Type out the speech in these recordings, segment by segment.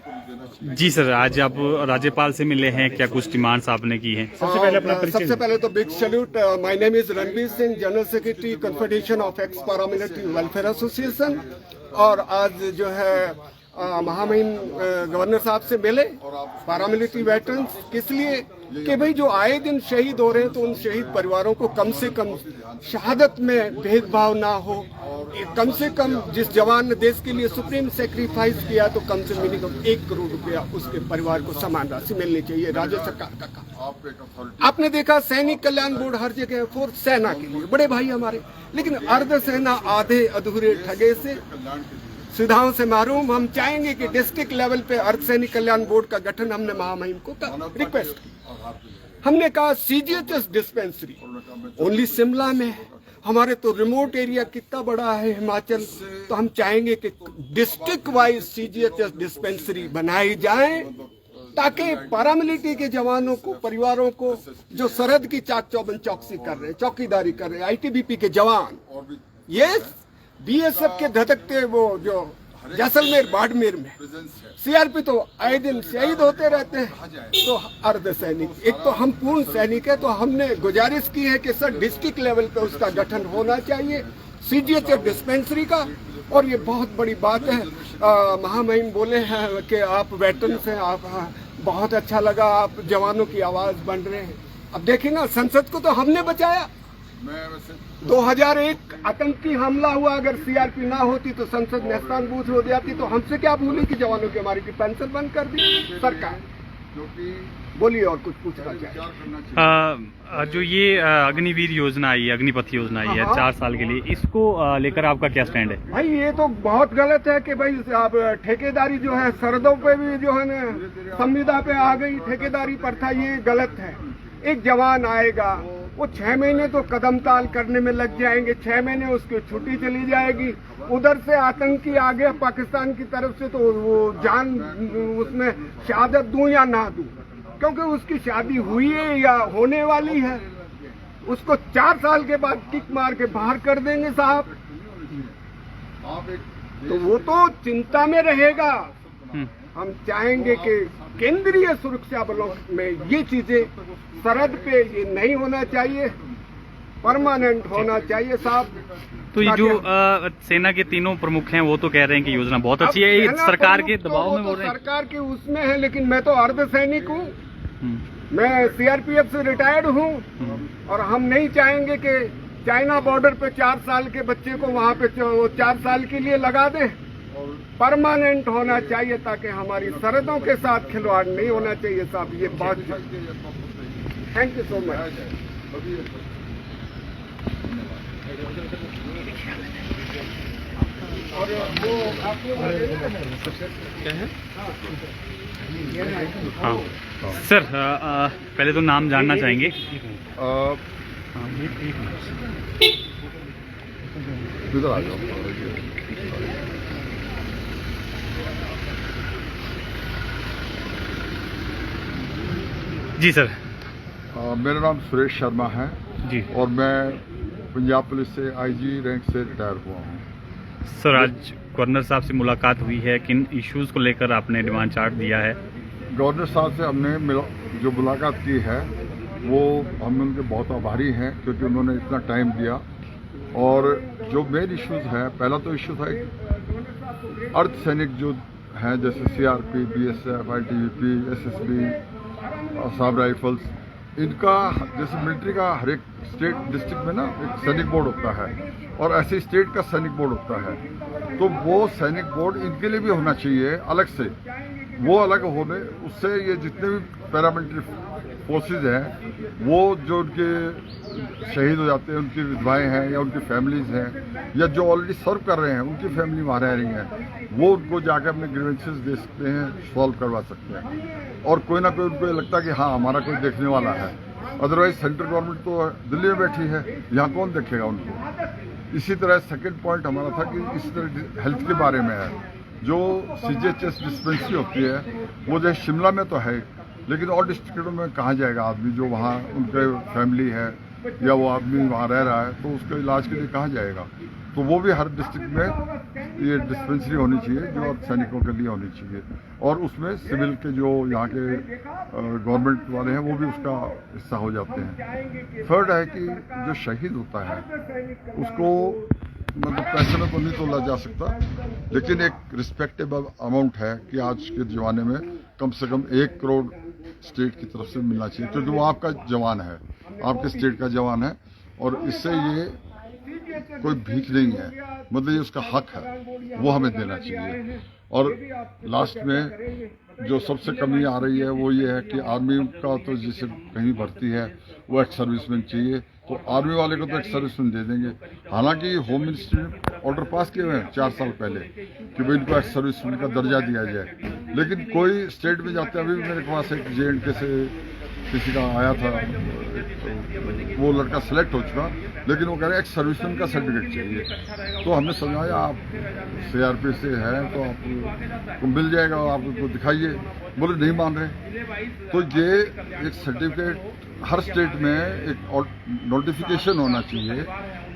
जी sir, आज आप राज्यपाल से मिले हैं, क्या कुछ डिमांड्स आपने की हैं? सबसे पहले तो big salute. My name is Ranbir Singh, general secretary confederation of x paramilitary welfare association. और आज जो है महामहिम गवर्नर साहब से मिले पैरामिलिट्री वेटरन्स, किस लिए कि भाई जो आए दिन शहीद हो रहे हैं तो उन शहीद परिवारों को कम से कम शहादत में भेदभाव ना हो। कम से कम जिस जवान ने देश के लिए सुप्रीम सेक्रीफाइस किया तो कम से मिनिमम 1 करोड़ रुपया उसके परिवार को समान राशि मिलनी चाहिए। राज्य सरकार का काम आपने देखा, सैनिक कल्याण बोर्ड हर जगह फोर्स सेना के लिए बड़े भाई हमारे, लेकिन अर्ध सेना आधे अधूरे ठगे से सुविधाओं से महरूम। हम चाहेंगे कि डिस्ट्रिक्ट लेवल पे अर्धसैनिक कल्याण बोर्ड का गठन हमने महामहिम को रिक्वेस्ट की। हमने कहा सीजीएचएस डिस्पेंसरी ओनली शिमला में है, हमारे तो रिमोट एरिया कितना बड़ा है हिमाचल, तो हम चाहेंगे कि डिस्ट्रिक्ट वाइज सीजीएचएस डिस्पेंसरी बनाई जाए ताकि पैरामिलिट्री के जवानों को, परिवारों को जो सरहद की चाक चौबंद चौकसी कर रहे हैं, चौकीदारी कर रहे हैं, आईटीबीपी के जवान, ये बीएसएफ के धधकते वो जो जैसलमेर बाड़मेर में सीआरपी तो आए दिन शहीद होते रहते हैं, तो अर्ध सैनिक एक तो हम पूर्ण सैनिक है। तो हमने गुजारिश की है कि सर डिस्ट्रिक्ट लेवल पे उसका गठन होना चाहिए सीजीएचएस डिस्पेंसरी का। और ये बहुत बड़ी बात है, महामहिम बोले हैं कि आप वेटरन्स हैं, आप बहुत अच्छा लगा, आप जवानों की आवाज बन रहे हैं। अब देखिए ना, संसद को तो हमने बचाया। 2001 आतंकी हमला हुआ, अगर सीआरपी ना होती तो संसद नेस्तानबूद हो जाती, तो हमसे क्या भूली कि जवानों की हमारी की पेंशन बंद कर दी सरकार। बोलिए और कुछ पूछना चाहिए। जो ये अग्निवीर योजना आई है, अग्निपथ योजना आई है 4 साल के लिए, इसको लेकर आपका क्या स्टैंड है? भाई ये तो बहुत गलत है कि भाई अब ठेकेदारी जो है सरहदों पे भी जो है ना संविदा पे आ गई ठेकेदारी प्रथा, ये गलत है। एक जवान आएगा, वो 6 महीने तो कदम ताल करने में लग जाएंगे, 6 महीने उसकी छुट्टी चली जाएगी, उधर से आतंकी आ गया पाकिस्तान की तरफ से, तो वो जान उसमें शहादत दूं या ना दूं, क्योंकि उसकी शादी हुई है या होने वाली है, उसको 4 साल के बाद किक मार के बाहर कर देंगे साहब, तो वो तो चिंता में रहेगा। हम चाहेंगे कि केंद्रीय सुरक्षा बलों में ये चीजें सरहद पे ये नहीं होना चाहिए, परमानेंट होना चाहिए साहब। तो ये जो सेना के तीनों प्रमुख हैं वो तो कह रहे हैं कि योजना बहुत अच्छी है, सरकार के दबाव में बोल रहे हैं। सरकार के उसमें है, लेकिन मैं तो अर्धसैनिक हूँ, मैं सीआरपीएफ से रिटायर्ड हूँ, और हम नहीं चाहेंगे कि चाइना बॉर्डर पे 4 साल के बच्चे को वहाँ पे 4 साल के लिए लगा दे। परमानेंट होना चाहिए ताकि हमारी सरहदों के साथ खिलवाड़ नहीं होना चाहिए साहब, ये बात। Thank you so much. और वो क्या है? हाँ सर, पहले तो नाम जानना चाहेंगे। जी सर। मेरा नाम सुरेश शर्मा है जी, और मैं पंजाब पुलिस से आईजी रैंक से रिटायर हुआ हूँ। सर आज गवर्नर साहब से मुलाकात हुई है, किन इश्यूज को लेकर आपने डिमांड चार्ट दिया है? गवर्नर साहब से हमने जो मुलाकात की है वो हम उनके बहुत आभारी हैं, क्योंकि उन्होंने इतना टाइम दिया। और जो मेन इश्यूज है, पहला तो इश्यू था अर्धसैनिक जो हैं, जैसे CRP, BSF, ITBP, SSB, Assam rifles, इनका जैसे मिलिट्री का हर एक स्टेट डिस्ट्रिक्ट में ना एक सैनिक बोर्ड होता है, और ऐसे स्टेट का सैनिक बोर्ड होता है, तो वो सैनिक बोर्ड इनके लिए भी होना चाहिए अलग से। वो अलग होने उससे ये जितने भी पैरामिलिट्री फोर्सेज हैं, वो जो उनके शहीद हो जाते हैं, उनकी विधवाएं हैं या उनकी फैमिलीज हैं, या जो ऑलरेडी सर्व कर रहे हैं उनकी फैमिली वहाँ रह रही हैं, वो उनको जाकर अपने ग्रीवेंसेस दे सकते हैं, सॉल्व करवा सकते हैं। और कोई ना कोई उनको ये लगता है कि हाँ हमारा कोई देखने वाला है, अदरवाइज सेंट्रल गवर्नमेंट तो दिल्ली में बैठी है, यहाँ कौन देखेगा उनको। इसी तरह सेकंड पॉइंट हमारा था कि इसी तरह हेल्थ के बारे में है, जो सीजीएचएस डिस्पेंसरी होती है वो जो शिमला में तो है, लेकिन और डिस्ट्रिक्टों में कहाँ जाएगा आदमी, जो वहाँ उनके फैमिली है या वो आदमी वहाँ रह रहा है, तो उसके इलाज के लिए कहाँ जाएगा। तो वो भी हर डिस्ट्रिक्ट में ये डिस्पेंसरी होनी चाहिए जो सैनिकों के लिए होनी चाहिए, और उसमें सिविल के जो यहाँ के गवर्नमेंट वाले हैं वो भी उसका हिस्सा हो जाते हैं। थर्ड है कि जो शहीद होता है उसको मतलब पैसे में तो नहीं तोला जा सकता, लेकिन एक रिस्पेक्टेबल अमाउंट है कि आज के ज़माने में कम से कम 1 करोड़ स्टेट की तरफ से मिलना चाहिए, क्योंकि वो आपका जवान है, आपके स्टेट का जवान है, और इससे ये कोई भीख नहीं है, मतलब ये उसका हक है, वो हमें देना चाहिए। और लास्ट में जो सबसे कमी आ रही है वो ये है कि आर्मी का तो जैसे कहीं भर्ती है वो एक्स सर्विसमैन चाहिए, तो आर्मी वाले को तो एक्स सर्विसमैन दे देंगे। हालांकि होम मिनिस्ट्री ने ऑर्डर पास किए हुए हैं 4 साल पहले कि भाई इनको एक्स सर्विसमैन का दर्जा दिया जाए, लेकिन कोई स्टेट में जाते, अभी भी मेरे पास एक JNK से किसी का आया था, वो लड़का सेलेक्ट हो चुका, लेकिन वो कह रहे एक्स सर्विसमैन का सर्टिफिकेट चाहिए। तो हमने समझाया आप CRP से हैं तो आपको मिल जाएगा, आप उसको दिखाइए, बोले नहीं मान रहे। तो ये एक सर्टिफिकेट हर स्टेट में एक नोटिफिकेशन होना चाहिए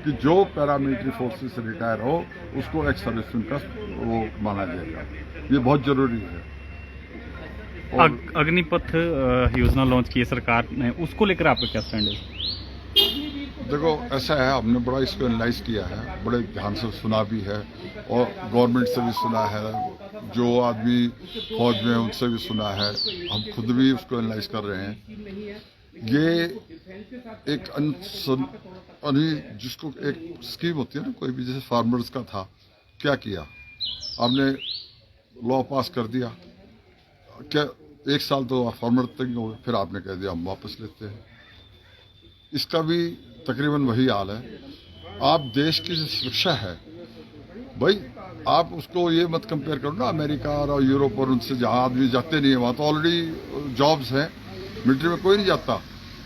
कि जो पैरामिलिट्री फोर्सेस से रिटायर हो उसको एक्स सर्विसमैन का वो माना जाएगा, ये बहुत जरूरी है। अग्निपथ योजना लॉन्च की है सरकार ने, उसको लेकर आपका क्या स्टैंड है? देखो ऐसा है, हमने बड़ा इसको एनालाइज किया है, बड़े ध्यान से सुना भी है, और गवर्नमेंट से भी सुना है, जो आदमी फौज में उनसे भी सुना है, हम खुद भी उसको एनालाइज कर रहे हैं। ये एक जिसको एक स्कीम होती है ना, कोई भी, जैसे फार्मर्स का था, क्या किया आपने, लॉ पास कर दिया, क्या 1 साल तो फार्मर तक हो गए, फिर आपने कह दिया हम वापस लेते हैं। इसका भी तकरीबन वही हाल है। आप देश की जो सुरक्षा है भाई, आप उसको ये मत कंपेयर करो ना अमेरिका और यूरोप और उनसे, जहाँ आदमी जाते नहीं है, वहाँ तो ऑलरेडी जॉब्स हैं, मिलिट्री में कोई नहीं जाता।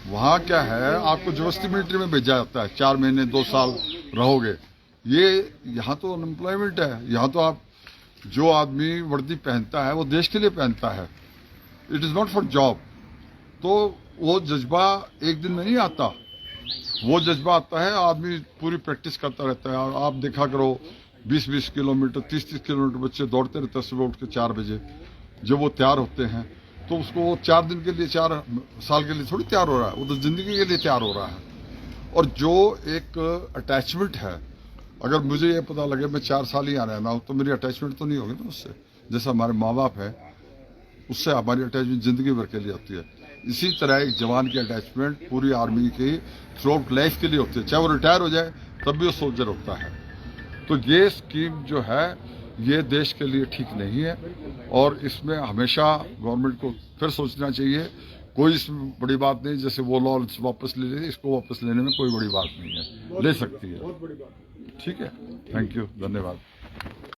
वहाँ क्या है, आपको जबरदस्ती मिलिट्री में भेजा जाता है, 4 महीने 2 साल रहोगे। ये यहाँ तो अनएम्प्लॉयमेंट है, यहाँ तो आप जो आदमी वर्दी पहनता है वो देश के लिए पहनता है, it is not for job. तो वो जज्बा एक दिन में नहीं आता, वो जज्बा आता है, आदमी पूरी प्रैक्टिस करता रहता है। और आप देखा करो 20-20 किलोमीटर 30-30 किलोमीटर बच्चे दौड़ते रहते हैं सुबह उठ के 4 बजे। जब वो तैयार होते हैं तो उसको 4 दिन के लिए 4 साल के लिए थोड़ी तैयार हो रहा है, वो तो जिंदगी के लिए तैयार हो रहा है। और जो एक अटैचमेंट है, अगर मुझे ये पता लगे मैं 4 साल ही आ रहना हूँ तो मेरी अटैचमेंट तो नहीं होगी ना उससे, जैसा हमारे माँ बाप है उससे हमारी अटैचमेंट जिंदगी भर के लिए होती है। इसी तरह एक जवान की अटैचमेंट पूरी आर्मी की थ्रू आउट लाइफ के लिए होती है, चाहे वो रिटायर हो जाए तब भी वो सोल्जर होता है। तो ये स्कीम जो है ये देश के लिए ठीक नहीं है, और इसमें हमेशा गवर्नमेंट को फिर सोचना चाहिए। कोई इसमें बड़ी बात नहीं, जैसे वो लॉ वापस ले ले, इसको वापस लेने में कोई बड़ी बात नहीं है, ले सकती है। ठीक है, थैंक यू, धन्यवाद।